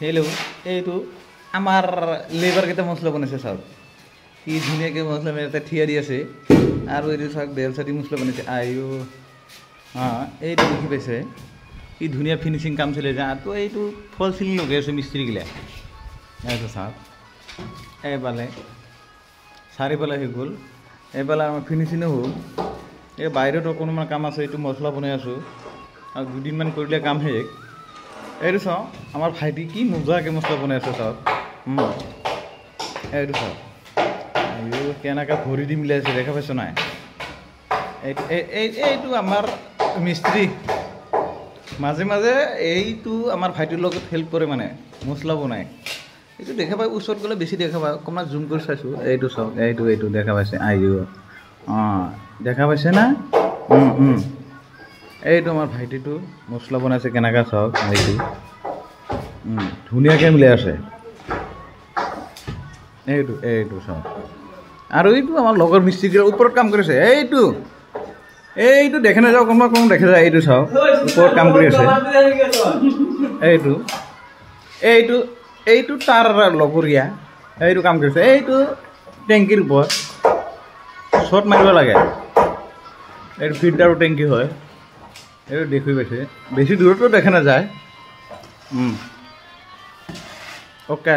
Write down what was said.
hello' এইটো আমাৰ লেবাৰকেইটা মছলা বনাইছে চাওক কি ধুনীয়াকৈ মছলা এটা থিয়া দি আছে আৰু এইটো চাওক বেল চাটি মছলা বনাইছে আইও এইটো দেখি পাইছে কি ধুনীয়া ফিনিচিং কাম চলি আছে আৰু এইটো ফল চিলিং লগাই আছে মিস্ত্ৰীগিলা এইটো চাওক এইফালে চাৰিফালে হৈ গ'ল এইফালে আমাৰ ফিনিচিঙো হ'ল এই বাহিৰত অকণমান কাম আছে এইটো মছলা বনাই আছোঁ আৰু দুদিনমান কৰিলে কাম শেষ এইটো চাওঁ আমাৰ ভাইটি কি মজাকৈ মছলা বনাই আছে চাওক এইটো চাওক এইটো কেনেকৈ ভৰি দি মিলাই আছে দেখা পাইছ নাই এইটো আমাৰ মিস্ত্ৰী মাজে মাজে এইটো আমাৰ ভাইটিৰ লগত হেল্প কৰে মানে মছলা বনায় এইটো দেখা পাই ওচৰত গ'লে বেছি দেখা পায় অকণমান জুম কৰি চাইছোঁ এইটো চাওক এইটো দেখা পাইছে দেখা পাইছে না এইটো আমাৰ ভাইটিটো মছলা বনাইছে কেনেকৈ চাওক এইটো ধুনীয়াকৈ মিলাই আছে এইটো চাওক আৰু এইটো আমাৰ লগৰ মিস্ত্ৰীৰ ওপৰত কাম কৰিছে এইটো দেখে নাযাওঁ কোনোবা কোনো দেখা যায় এইটো চাওক ওপৰত কাম কৰি আছে এইটো তাৰ লগৰীয়া এইটো কাম কৰিছে এইটো টেংকিৰ ওপৰত শ্বট মাৰিব লাগে এইটো ফিল্টাৰৰ টেংকি হয় এইটো দেখি পাইছে বেছি দূৰতো দেখা নাযায় অ'কে